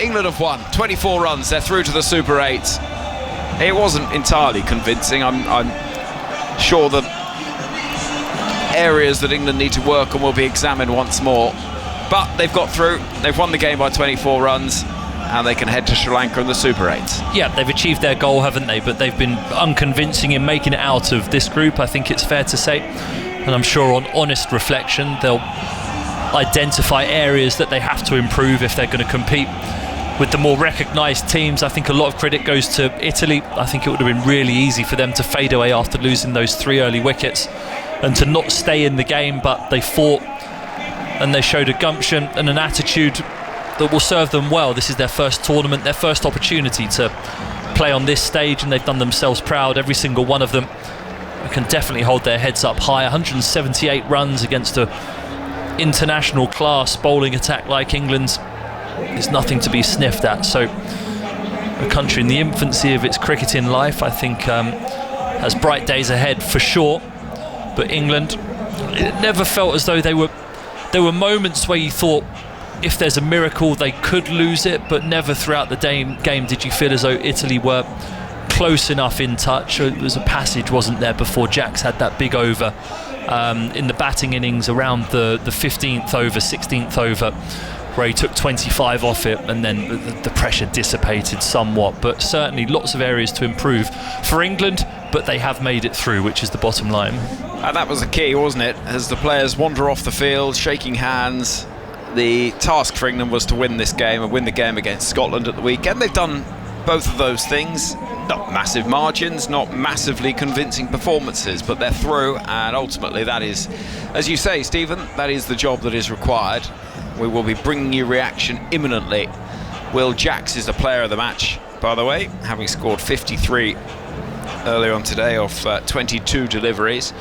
England have won 24 runs. They're through to the Super 8. It wasn't entirely convincing. I'm sure that areas that England need to work on will be examined once more, but they've got through. They've won the game by 24 runs, and they can head to Sri Lanka in the Super 8. Yeah, they've achieved their goal, haven't they? But they've been unconvincing in making it out of this group, I think it's fair to say. And I'm sure on honest reflection, they'll identify areas that they have to improve if they're going to compete with the more recognised teams. I think a lot of credit goes to Italy. I think it would have been really easy for them to fade away after losing those 3 early wickets and to not stay in the game, but they fought and they showed a gumption and an attitude that will serve them well. This is their first tournament, their first opportunity to play on this stage, and they've done themselves proud, every single one of them. They can definitely hold their heads up high. 178 runs against a international class bowling attack like England's is nothing to be sniffed at. So a country in the infancy of its cricketing life, I think, has bright days ahead for sure. But England, it never felt as though there were moments where you thought if there's a miracle they could lose it, but never throughout the game did you feel as though Italy were close enough in touch. It was a passage, wasn't there, before Jacks had that big over in the batting innings around the 15th over, 16th over, where he took 25 off it, and then the pressure dissipated somewhat. But certainly lots of areas to improve for England, but they have made it through, which is the bottom line. And that was the key, wasn't it? As the players wander off the field, shaking hands. The task for England was to win this game and win the game against Scotland at the weekend. They've done both of those things. Not massive margins, not massively convincing performances, but they're through, and ultimately that is, as you say, Stephen, that is the job that is required. We will be bringing you reaction imminently. Will Jacks is the player of the match, by the way, having scored 53 earlier on today off 22 deliveries.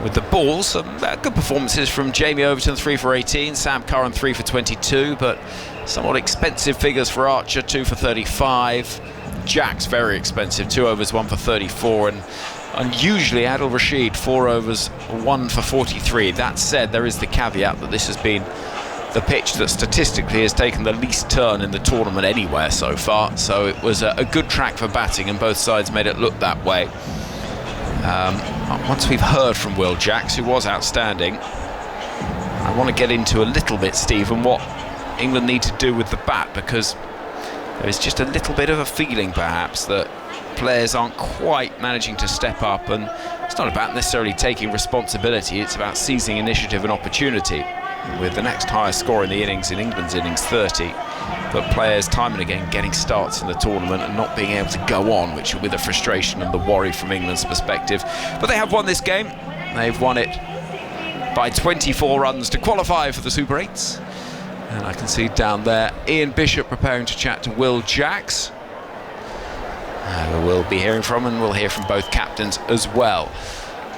With the balls, some good performances from Jamie Overton, 3 for 18, Sam Curran 3 for 22, but somewhat expensive figures for Archer, 2 for 35. Jacks very expensive, 2 overs, 1 for 34, and unusually Adil Rashid, 4 overs, 1 for 43. That said, there is the caveat that this has been the pitch that statistically has taken the least turn in the tournament anywhere so far, so it was a good track for batting, and both sides made it look that way. Once we've heard from Will Jacks, who was outstanding, I want to get into a little bit, Stephen, what England need to do with the bat, because there is just a little bit of a feeling perhaps that players aren't quite managing to step up, and it's not about necessarily taking responsibility, it's about seizing initiative and opportunity. With the next highest score in the innings, in England's innings, 30, but players time and again getting starts in the tournament and not being able to go on, which will be the frustration and the worry from England's perspective. But they have won this game. They've won it by 24 runs to qualify for the Super 8s. And I can see down there Ian Bishop preparing to chat to Will Jacks, who we'll be hearing from, and we'll hear from both captains as well,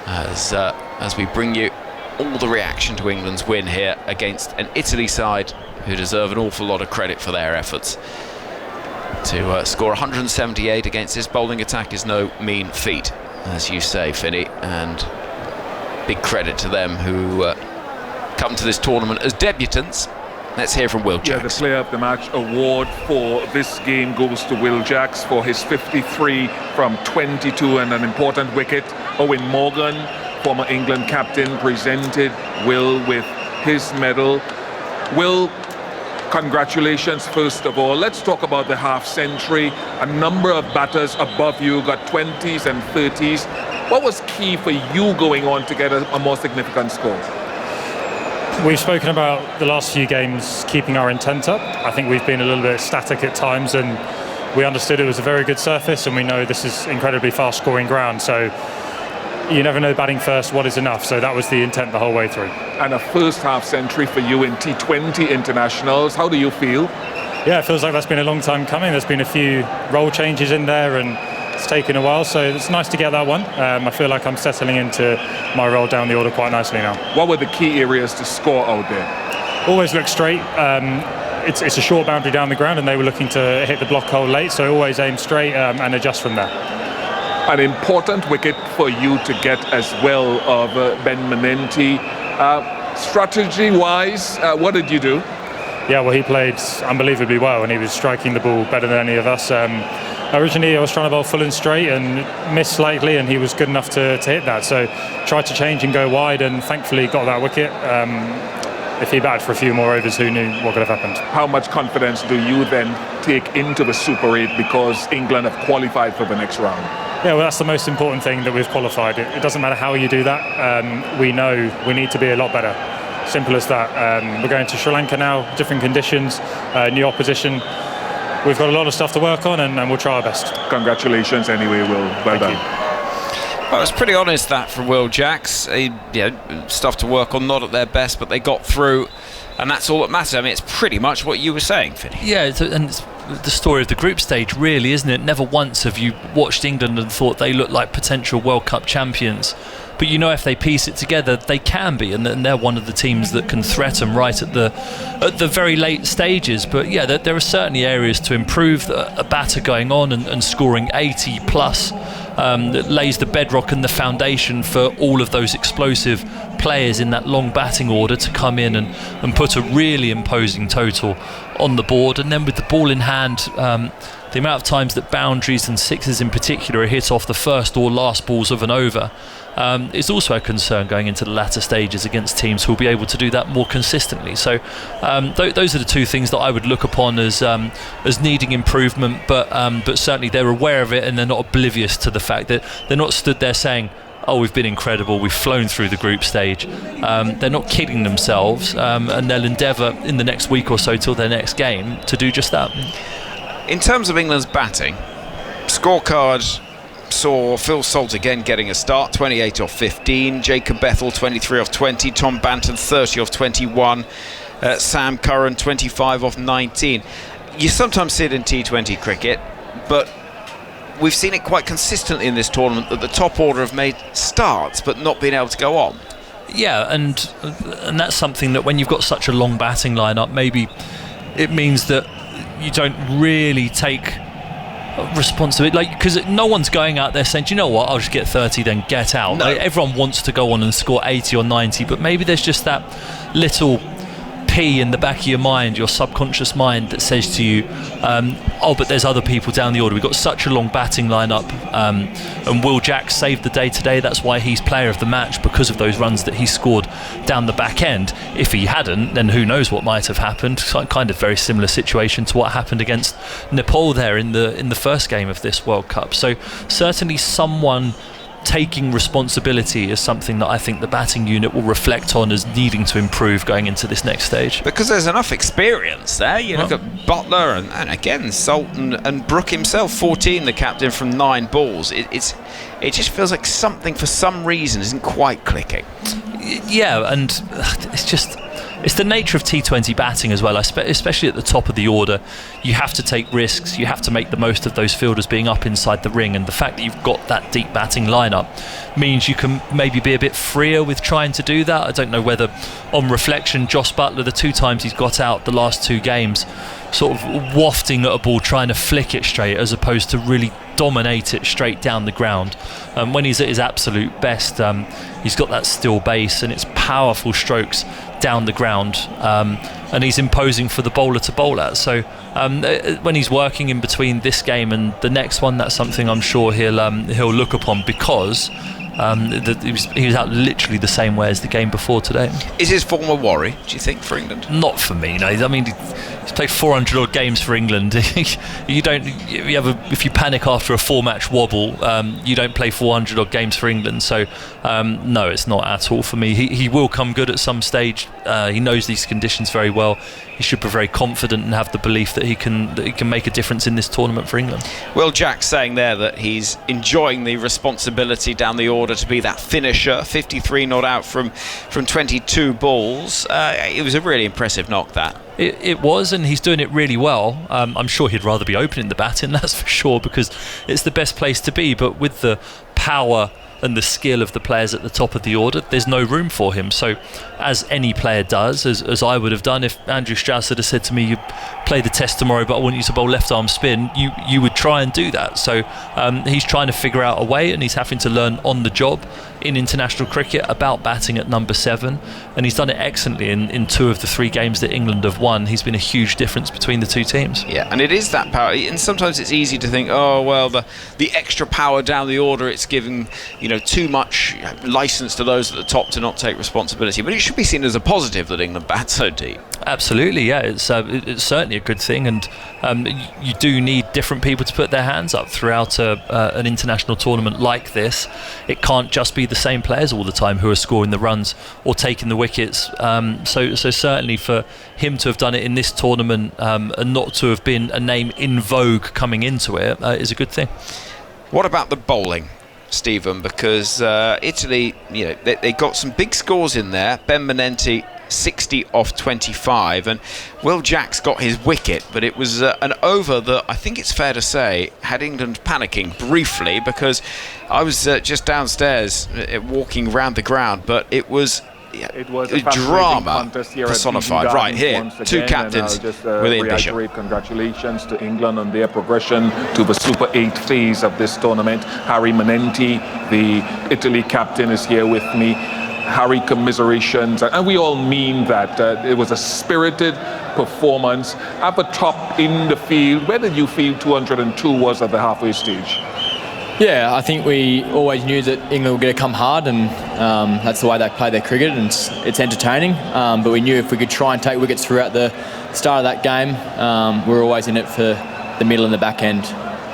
as we bring you all the reaction to England's win here against an Italy side who deserve an awful lot of credit for their efforts. To score 178 against this bowling attack is no mean feat, as you say, Finney, and big credit to them who come to this tournament as debutants. Let's hear from Will Jacks. Yeah, the Player of the Match award for this game goes to Will Jacks for his 53 from 22 and an important wicket. Owen Morgan, former England captain, presented Will with his medal. Will, congratulations first of all. Let's talk about the half century. A number of batters above you got 20s and 30s. What was key for you going on to get a more significant score? We've spoken about the last few games keeping our intent up. I think we've been a little bit static at times, and we understood it was a very good surface, and we know this is incredibly fast scoring ground, so you never know batting first what is enough, so that was the intent the whole way through. And a first half century for you in T20 internationals. How do you feel? Yeah, it feels like that's been a long time coming. There's been a few role changes in there and it's taken a while, so it's nice to get that one. I feel like I'm settling into my role down the order quite nicely now. What were the key areas to score out there? Always look straight. It's a short boundary down the ground and they were looking to hit the block hole late, so always aim straight and adjust from there. An important wicket for you to get as well of Ben Menenti. Strategy-wise, what did you do? Yeah, well, he played unbelievably well, and he was striking the ball better than any of us. Originally, I was trying to bowl full and straight and missed slightly, and he was good enough to hit that. So tried to change and go wide, and thankfully got that wicket. If he batted for a few more overs, who knew what could have happened? How much confidence do you then take into the Super 8 because England have qualified for the next round? Yeah, well, that's the most important thing, that we've qualified. It doesn't matter how you do that. We know we need to be a lot better. Simple as that. We're going to Sri Lanka now, different conditions, new opposition. We've got a lot of stuff to work on, and we'll try our best. Congratulations anyway, Will. Well done. Well, it's pretty honest that from Will Jacks. Stuff to work on, not at their best, but they got through, and that's all that matters. I mean, it's pretty much what you were saying, Finney. Yeah, and it's the story of the group stage, really, isn't it? Never once have you watched England and thought they look like potential World Cup champions. But you know, if they piece it together, they can be, and they're one of the teams that can threaten right at the very late stages. But yeah, there are certainly areas to improve. A batter going on and scoring 80 plus that lays the bedrock and the foundation for all of those explosive players in that long batting order to come in and put a really imposing total on the board. And then with the ball in hand, the amount of times that boundaries and sixes in particular are hit off the first or last balls of an over is also a concern going into the latter stages against teams who will be able to do that more consistently. So those are the two things that I would look upon as needing improvement, but certainly they're aware of it, and they're not oblivious to the fact that they're not stood there saying, oh, we've been incredible, we've flown through the group stage. They're not kidding themselves, and they'll endeavour in the next week or so till their next game to do just that. In terms of England's batting, scorecard saw Phil Salt again getting a start, 28 off 15, Jacob Bethel 23 off 20, Tom Banton 30 off 21, Sam Curran 25 off 19. You sometimes see it in T20 cricket, but we've seen it quite consistently in this tournament that the top order have made starts but not been able to go on. Yeah, and that's something that when you've got such a long batting lineup, maybe it means that you don't really take responsibility, because no one's going out there saying, do you know what, I'll just get 30 then get out. No. Everyone wants to go on and score 80 or 90, but maybe there's just that little P in the back of your mind, your subconscious mind, that says to you, oh, but there's other people down the order. We've got such a long batting lineup, and Will Jacks saved the day today. That's why he's player of the match, because of those runs that he scored down the back end. If he hadn't, then who knows what might have happened. Kind of very similar situation to what happened against Nepal there in the first game of this World Cup. So certainly someone taking responsibility is something that I think the batting unit will reflect on as needing to improve going into this next stage. Because there's enough experience there. You look at Butler and again Sultan and Brook himself, 14, the captain from 9 balls. It just feels like something for some reason isn't quite clicking. Yeah, and it's the nature of T20 batting as well, especially at the top of the order. You have to take risks, you have to make the most of those fielders being up inside the ring, and the fact that you've got that deep batting lineup means you can maybe be a bit freer with trying to do that. I don't know whether, on reflection, Joss Butler, the 2 times he's got out the last 2 games, sort of wafting at a ball, trying to flick it straight, as opposed to really dominate it straight down the ground. When he's at his absolute best, he's got that still base and it's powerful strokes down the ground, and he's imposing for the bowler to bowl at. So when he's working in between this game and the next one, that's something I'm sure he'll look upon, because he was out literally the same way as the game before today. Is his form a worry, do you think, for England? Not for me, no. I mean, he's played 400 odd games for England. If you panic after a 4-match wobble, you don't play 400 odd games for England. So no, it's not at all for me. He will come good at some stage. He knows these conditions very well. He should be very confident and have the belief that he can make a difference in this tournament for England. Will Jack saying there that he's enjoying the responsibility down the order to be that finisher. 53 not out from 22 balls. It was a really impressive knock, that. It was, and he's doing it really well. I'm sure he'd rather be opening the batting, that's for sure, because it's the best place to be. But with the power and the skill of the players at the top of the order, there's no room for him. So as any player does, as I would have done if Andrew Strauss had said to me, you play the test tomorrow but I want you to bowl left arm spin, you would try and do that. So he's trying to figure out a way, and he's having to learn on the job in international cricket about batting at number 7, and he's done it excellently in 2 of the 3 games that England have won. He's been a huge difference between the 2 teams. Yeah, and it is that power, and sometimes it's easy to think, oh well, the extra power down the order, it's giving too much license to those at the top to not take responsibility, but it should be seen as a positive that England bat so deep. Absolutely, yeah, it's certainly a good thing, and you do need different people to put their hands up throughout an international tournament like this. It can't just be the same players all the time who are scoring the runs or taking the wickets. So certainly for him to have done it in this tournament and not to have been a name in vogue coming into it is a good thing. What about the bowling, Stephen? Because Italy, they got some big scores in there. Ben Menenti 60 off 25, and Will Jacks got his wicket, but it was an over that I think it's fair to say had England panicking briefly, because I was just downstairs walking around the ground, but it was a drama personified. Right here, 2 captains within Bishop. Congratulations to England on their progression to the Super 8 phase of this tournament. Harry Menenti, the Italy captain, is here with me. Harry, commiserations, and we all mean that. It was a spirited performance at the top in the field. Where did you feel 202 was at the halfway stage? Yeah, I think we always knew that England were going to come hard, and that's the way they play their cricket, and it's entertaining. But we knew if we could try and take wickets throughout the start of that game, we were always in it for the middle and the back end.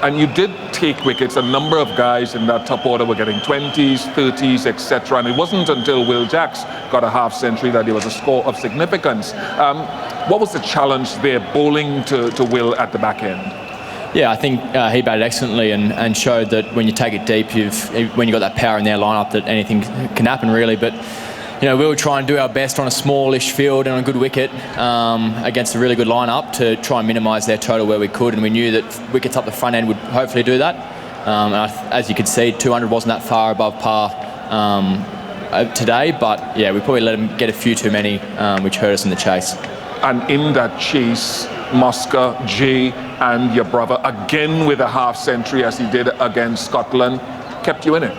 And you did take wickets. A number of guys in that top order were getting 20s, 30s, etc. And it wasn't until Will Jacks got a half century that there was a score of significance. What was the challenge there, bowling to Will at the back end? Yeah, I think he batted excellently and showed that when you take it deep, when you've got that power in their lineup, that anything can happen really. But we will try and do our best on a smallish field and on a good wicket against a really good lineup to try and minimise their total where we could, and we knew that wickets up the front end would hopefully do that. And as you could see, 200 wasn't that far above par today, but yeah, we probably let them get a few too many, which hurt us in the chase. And in that chase, Musker, Jay and your brother, again with a half century as he did against Scotland, kept you in it.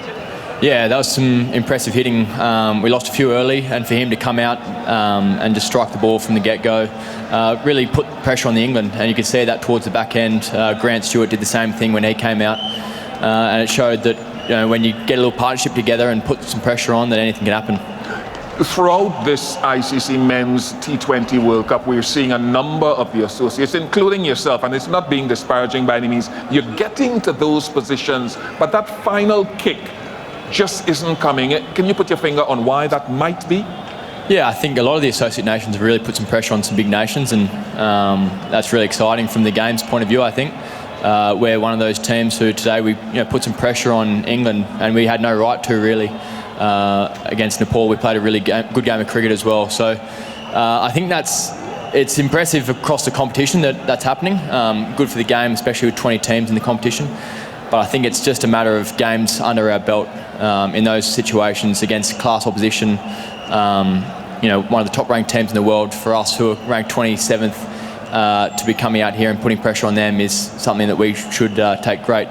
Yeah, that was some impressive hitting. We lost a few early, and for him to come out and just strike the ball from the get-go really put pressure on the England, and you could see that towards the back end. Grant Stewart did the same thing when he came out, and it showed that when you get a little partnership together and put some pressure on, that anything can happen. Throughout this ICC Men's T20 World Cup, we're seeing a number of the associates, including yourself, and it's not being disparaging by any means. You're getting to those positions, but that final kick just isn't coming. Can you put your finger on why that might be? Yeah, I think a lot of the associate nations have really put some pressure on some big nations, and that's really exciting from the game's point of view, I think. We're one of those teams who today we put some pressure on England, and we had no right to really. Against Nepal, we played a really good game of cricket as well. So I think it's impressive across the competition that's happening. Good for the game, especially with 20 teams in the competition. But I think it's just a matter of games under our belt in those situations against class opposition. One of the top-ranked teams in the world. For us, who are ranked 27th, to be coming out here and putting pressure on them is something that we should take great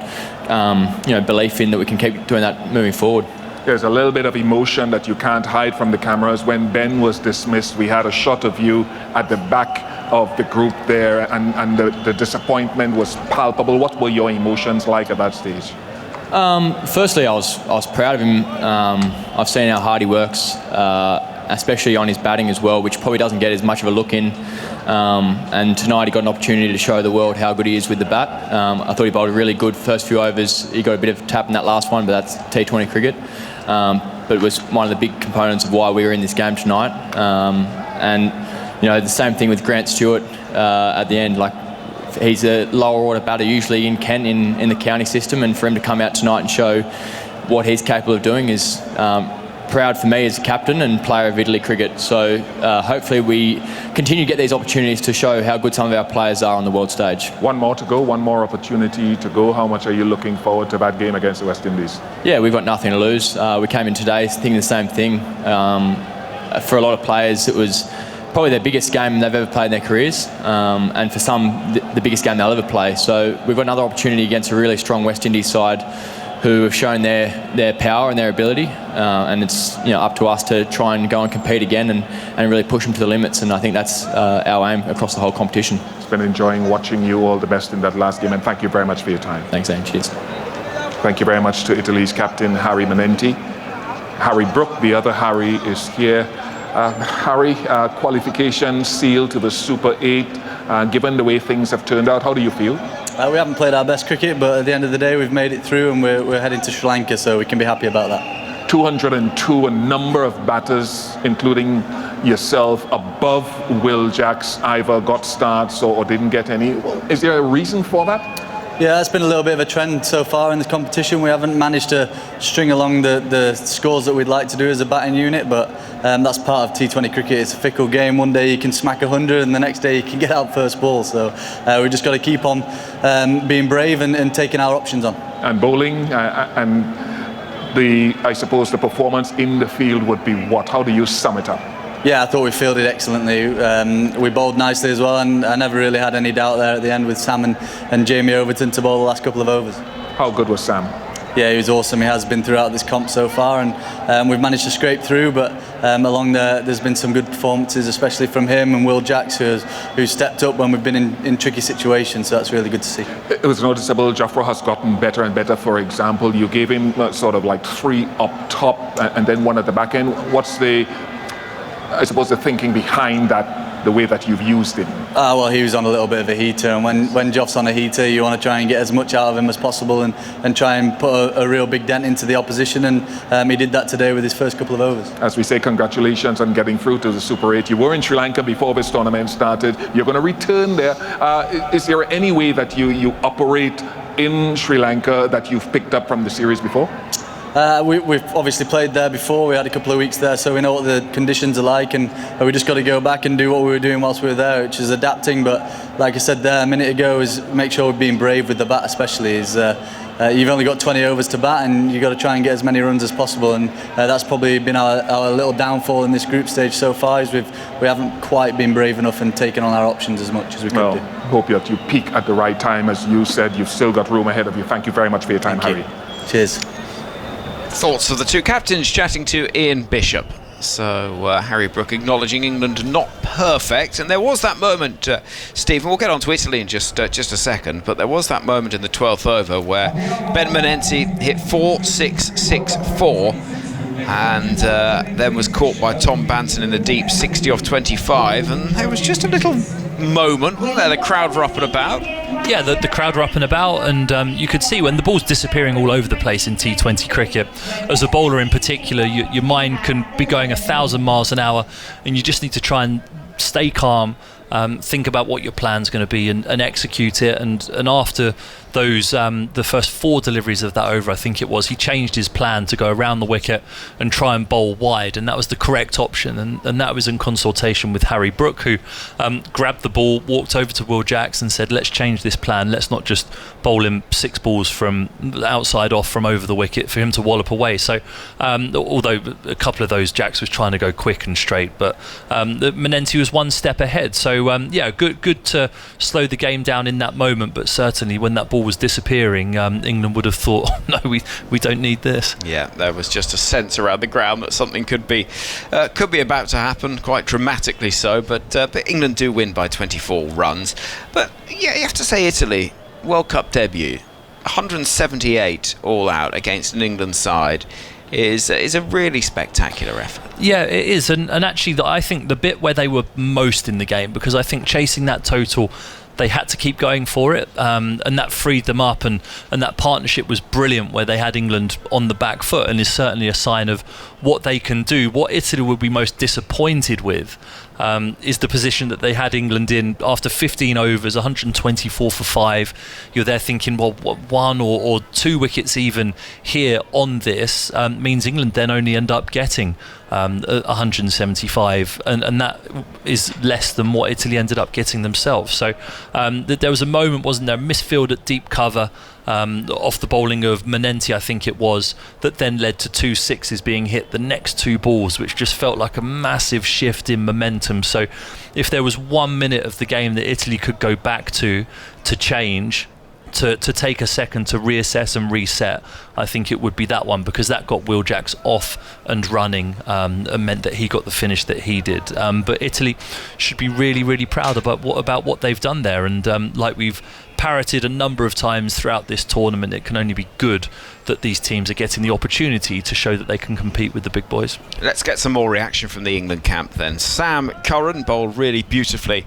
belief in, that we can keep doing that moving forward. There's a little bit of emotion that you can't hide from the cameras. When Ben was dismissed, we had a shot of you at the back of the group there, and the disappointment was palpable. What were your emotions like at that stage? Firstly, I was proud of him. I've seen how hard he works, especially on his batting as well, which probably doesn't get as much of a look in. And tonight he got an opportunity to show the world how good he is with the bat. I thought he bowled a really good first few overs. He got a bit of a tap in that last one, but that's T20 cricket. But it was one of the big components of why we were in this game tonight. And the same thing with Grant Stewart at the end. Like, he's a lower order batter usually in Kent in the county system, and for him to come out tonight and show what he's capable of doing is proud for me as a captain and player of Italy cricket. So hopefully we continue to get these opportunities to show how good some of our players are on the world stage. One more to go, one more opportunity to go. How much are you looking forward to that game against the West Indies? Yeah, we've got nothing to lose. We came in today thinking the same thing. For a lot of players, it was probably their biggest game they've ever played in their careers, and for some, the biggest game they'll ever play. So we've got another opportunity against a really strong West Indies side who have shown their power and their ability, and it's up to us to try and go and compete again and really push them to the limits, and I think that's our aim across the whole competition. It's been enjoying watching you. All the best in that last game, and thank you very much for your time. Thanks, Ian. Cheers. Thank you very much to Italy's captain, Harry Manenti. Harry Brook, the other Harry, is here. Harry, qualification sealed to the Super 8. Given the way things have turned out, how do you feel? We haven't played our best cricket, but at the end of the day, we've made it through, and we're heading to Sri Lanka, so we can be happy about that. 202, a number of batters, including yourself, above Will Jacks, either got starts or didn't get any. Is there a reason for that? Yeah, that's been a little bit of a trend so far in this competition. We haven't managed to string along the scores that we'd like to do as a batting unit, but that's part of T20 cricket. It's a fickle game. One day you can smack 100 and the next day you can get out first ball. So we just got to keep on being brave and taking our options on. And bowling and I suppose the performance in the field would be what? How do you sum it up? Yeah, I thought we fielded excellently. We bowled nicely as well, and I never really had any doubt there at the end with Sam and Jamie Overton to bowl the last couple of overs. How good was Sam? Yeah, he was awesome. He has been throughout this comp so far, and we've managed to scrape through, but along there's been some good performances, especially from him and Will Jacks, who stepped up when we've been in tricky situations, so that's really good to see. It was noticeable Jafra has gotten better and better. For example, you gave him sort of like 3 up top and then 1 at the back end. What's the thinking behind that, the way that you've used him? Well, he was on a little bit of a heater, and when Joff's on a heater, you want to try and get as much out of him as possible and try and put a real big dent into the opposition, and he did that today with his first couple of overs. As we say, congratulations on getting through to the Super 8. You were in Sri Lanka before this tournament started. You're going to return there. Is there any way that you operate in Sri Lanka that you've picked up from the series before? We've obviously played there before. We had a couple of weeks there, so we know what the conditions are like, and we just got to go back and do what we were doing whilst we were there, which is adapting. But like I said there a minute ago, is make sure we're being brave with the bat, especially. You've only got 20 overs to bat, and you've got to try and get as many runs as possible, and that's probably been our little downfall in this group stage so far, is we haven't quite been brave enough and taken on our options as much as we could do. Hope that you peak at the right time. As you said, you've still got room ahead of you. Thank you very much for your time, Harry. Cheers. Thoughts of the two captains chatting to Ian Bishop. So Harry Brook acknowledging England not perfect, and there was that moment, Stephen, we'll get on to Italy in just a second, but there was that moment in the 12th over where Ben Manenti hit 4-6-6-4 and then was caught by Tom Banton in the deep 60 off 25, and there was just a little moment, wasn't there? The crowd were up and about. Yeah, the crowd were up and about, and you could see when the ball's disappearing all over the place in T20 cricket, as a bowler in particular, your mind can be going 1,000 miles an hour, and you just need to try and stay calm, think about what your plan's going to be and execute it. And after those the first 4 deliveries of that over, I think it was, he changed his plan to go around the wicket and try and bowl wide, and that was the correct option, and that was in consultation with Harry Brook, who grabbed the ball, walked over to Will Jacks and said, let's change this plan, let's not just bowl him 6 balls from outside off from over the wicket for him to wallop away. So although a couple of those Jacks was trying to go quick and straight, but Manenti was 1 step ahead. So yeah, good to slow the game down in that moment, but certainly when that ball was disappearing, England would have thought, oh, no, we don't need this. Yeah, there was just a sense around the ground that something could be about to happen, quite dramatically so, but England do win by 24 runs. But yeah, you have to say Italy, World Cup debut, 178 all out against an England side is a really spectacular effort. Yeah, it is, and actually I think the bit where they were most in the game, because I think chasing that total, they had to keep going for it, and that freed them up, and that partnership was brilliant where they had England on the back foot, and is certainly a sign of what they can do. What Italy would be most disappointed with is the position that they had England in after 15 overs, 124 for 5. You're there thinking, well, one or two wickets even here on this means England then only end up getting 175, and that is less than what Italy ended up getting themselves. So there was a moment, wasn't there, misfield at deep cover off the bowling of Menenti, I think it was, that then led to 2 sixes being hit the next 2 balls, which just felt like a massive shift in momentum. So if there was 1 minute of the game that Italy could go back to change, to take a second to reassess and reset, I think it would be that one, because that got Will Jacks off and running and meant that he got the finish that he did. But Italy should be really, really proud about what they've done there, and like we've parroted a number of times throughout this tournament, it can only be good that these teams are getting the opportunity to show that they can compete with the big boys. Let's get some more reaction from the England camp then. Sam Curran bowled really beautifully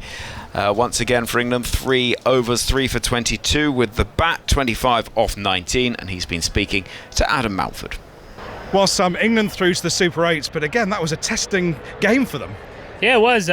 once again for England. 3 overs, 3 for 22 with the bat, 25 off 19, and he's been speaking to Adam Malford. Well, England through to the Super 8s, but again, that was a testing game for them. Yeah, it was.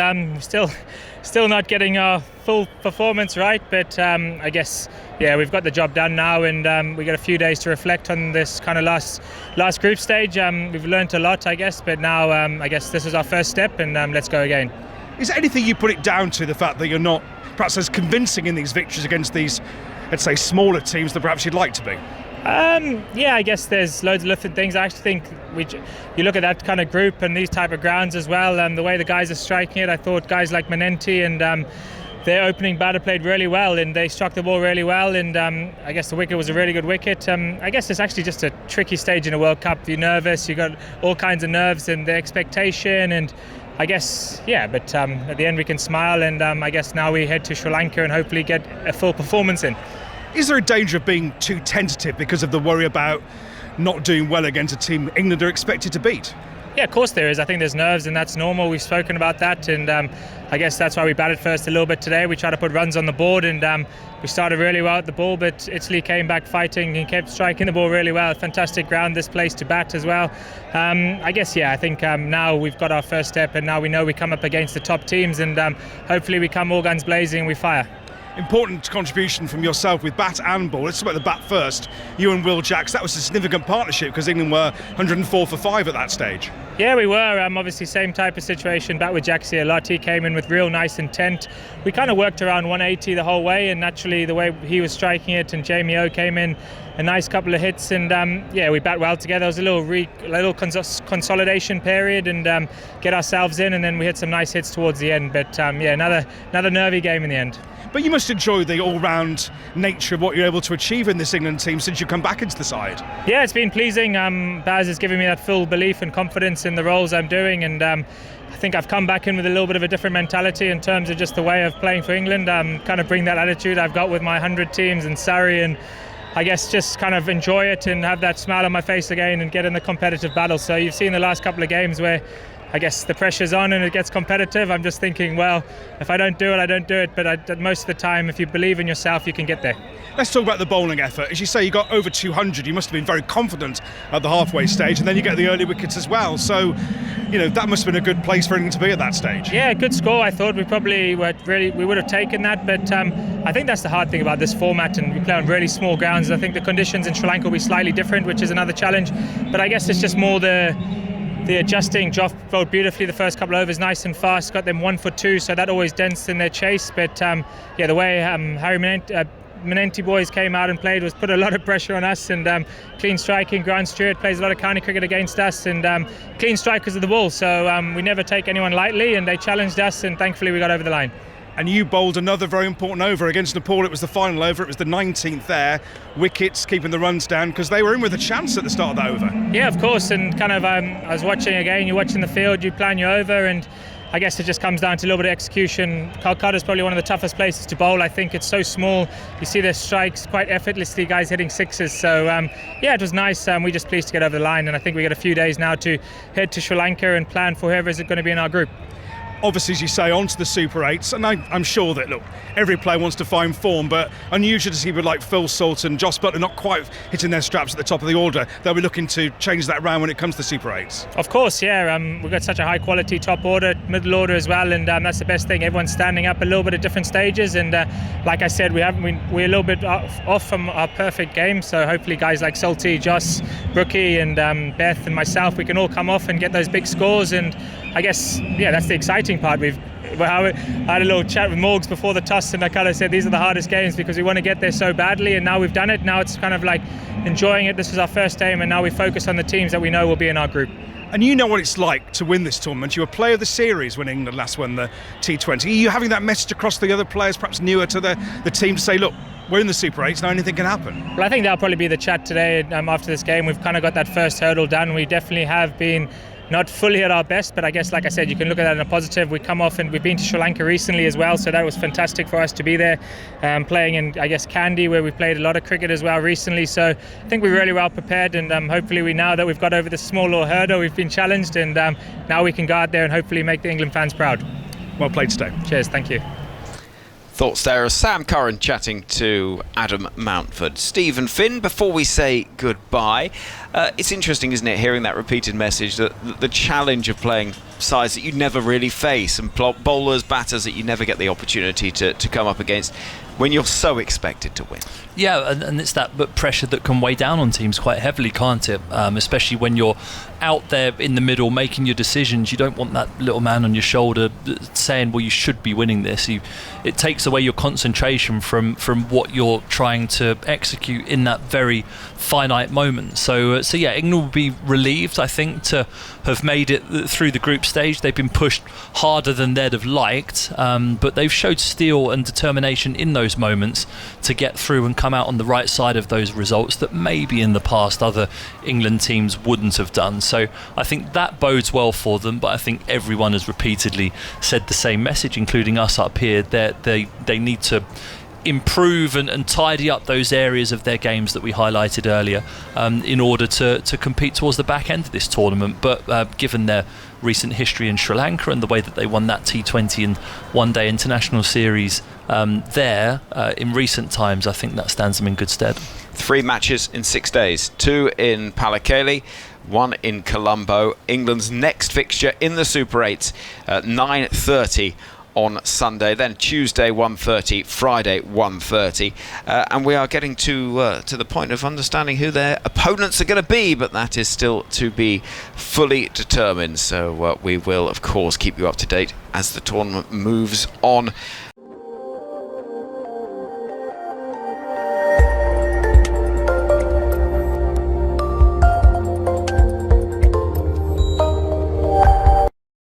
Still not getting our full performance right, but I guess, yeah, we've got the job done now, and we got a few days to reflect on this kind of last group stage. We've learnt a lot, I guess, but now I guess this is our first step, and let's go again. Is there anything you put it down to, the fact that you're not perhaps as convincing in these victories against these, let's say, smaller teams that perhaps you'd like to be? Yeah, I guess there's loads of different things. I actually think you look at that kind of group and these type of grounds as well, the way the guys are striking it, I thought guys like Menenti and their opening batter played really well, and they struck the ball really well, and I guess the wicket was a really good wicket. I guess it's actually just a tricky stage in a World Cup. You're nervous, you've got all kinds of nerves and the expectation, and I guess, yeah, but at the end we can smile, and I guess now we head to Sri Lanka and hopefully get a full performance in. Is there a danger of being too tentative because of the worry about not doing well against a team England are expected to beat? Yeah, of course there is. I think there's nerves, and that's normal. We've spoken about that, and I guess that's why we batted first a little bit today. We tried to put runs on the board, and we started really well at the ball, but Italy came back fighting and kept striking the ball really well. Fantastic ground, this place to bat as well. I guess, yeah, I think now we've got our first step, and now we know we come up against the top teams, and hopefully we come all guns blazing and we fire. Important contribution from yourself with bat and ball. Let's talk about the bat first. You and Will Jacks, that was a significant partnership because England were 104 for 5 at that stage. Yeah, we were. Obviously, same type of situation. Bat with Jaxie a lot. He came in with real nice intent. We kind of worked around 180 the whole way, and naturally the way he was striking it, and Jamie O came in, a nice couple of hits, and yeah, we bat well together. It was a little consolidation period, and get ourselves in, and then we hit some nice hits towards the end. But yeah, another nervy game in the end. But you must enjoy the all-round nature of what you're able to achieve in this England team since you come back into the side. Yeah, it's been pleasing. Baz has given me that full belief and confidence in the roles I'm doing, and I think I've come back in with a little bit of a different mentality in terms of just the way of playing for England. Kind of bring that attitude I've got with my 100 teams in Surrey, and I guess just kind of enjoy it and have that smile on my face again and get in the competitive battle. So you've seen the last couple of games where I guess the pressure's on and it gets competitive. I'm just thinking, well, if I don't do it, I don't do it. But most of the time, if you believe in yourself, you can get there. Let's talk about the bowling effort. As you say, you got over 200. You must have been very confident at the halfway stage, and then you get the early wickets as well. So, you know, that must have been a good place for England to be at that stage. Yeah, good score. I thought we would have taken that, but I think that's the hard thing about this format, and we play on really small grounds. I think the conditions in Sri Lanka will be slightly different, which is another challenge. But I guess it's just more the adjusting. Joff bowled beautifully the first couple of overs, nice and fast, got them 1 for 2, so that always dents in their chase. But yeah, the way Harry Menenti boys came out and played put a lot of pressure on us, and clean striking. Grant Stewart plays a lot of county cricket against us, and clean strikers of the ball, so we never take anyone lightly, and they challenged us, and thankfully we got over the line. And you bowled another very important over against Nepal. It was the final over. It was the 19th there. Wickets, keeping the runs down, because they were in with a chance at the start of that over. Yeah, of course. And kind of, I was watching again. You're watching the field. You plan your over, and I guess it just comes down to a little bit of execution. Calcutta is probably one of the toughest places to bowl. I think it's so small. You see their strikes quite effortlessly. Guys hitting sixes. So yeah, it was nice. We're just pleased to get over the line, and I think we got a few days now to head to Sri Lanka and plan for whoever is going to be in our group. obviously, as you say, onto the Super 8s, and I'm sure that, look, every player wants to find form, but unusual to see people like Phil Salt and Joss Butler not quite hitting their straps at the top of the order. They'll be looking to change that round when it comes to the Super 8s. Of course, yeah. We've got such a high quality top order, middle order as well, and that's the best thing. Everyone's standing up a little bit at different stages, and like I said, we're a little bit off from our perfect game, so hopefully guys like Salty, Joss, Brookie and Beth and myself, we can all come off and get those big scores, and I guess, yeah, that's the exciting part. I had a little chat with Morgs before the toss, and I kind of said these are the hardest games because we want to get there so badly, and now we've done it. Now it's kind of like enjoying it. This is our first game, and now we focus on the teams that we know will be in our group. And you know what it's like to win this tournament. You were player of the series when England last won the T20. Are you having that message across the other players, perhaps newer to the team, to say, look, we're in the Super 8s, now anything can happen? Well, I think that'll probably be the chat today after this game. We've kind of got that first hurdle done. We definitely have been not fully at our best, but I guess, like I said, you can look at that in a positive. We come off and we've been to Sri Lanka recently as well, so that was fantastic for us to be there, playing in, I guess, Kandy, where we played a lot of cricket as well recently. So I think we're really well prepared, and hopefully we now that we've got over this small little hurdle, we've been challenged, and now we can go out there and hopefully make the England fans proud. Well played today. Cheers, thank you. Thoughts there of Sam Curran chatting to Adam Mountford. Steve and Finn, before we say goodbye, it's interesting, isn't it, hearing that repeated message that the challenge of playing sides that you never really face and bowlers, batters that you never get the opportunity to come up against when you're so expected to win. Yeah, and it's that pressure that can weigh down on teams quite heavily, can't it? Especially when you're out there in the middle making your decisions. You don't want that little man on your shoulder saying, well, you should be winning this. It takes away your concentration from what you're trying to execute in that very finite moment. So yeah, England will be relieved, I think, to have made it through the group stage. They've been pushed harder than they'd have liked, but they've showed steel and determination in those moments to get through and come out on the right side of those results that maybe in the past other England teams wouldn't have done. So I think that bodes well for them, but I think everyone has repeatedly said the same message, including us up here, that they need to improve and tidy up those areas of their games that we highlighted earlier in order to compete towards the back end of this tournament. But given their recent history in Sri Lanka and the way that they won that T20 and one-day international series in recent times, I think that stands them in good stead. 3 matches in 6 days, 2 in Pallekele, 1 in Colombo. England's next fixture in the Super 8s at 9:30 on Sunday, then Tuesday 1:30, Friday 1:30, and we are getting to the point of understanding who their opponents are going to be, but that is still to be fully determined. So we will, of course, keep you up to date as the tournament moves on.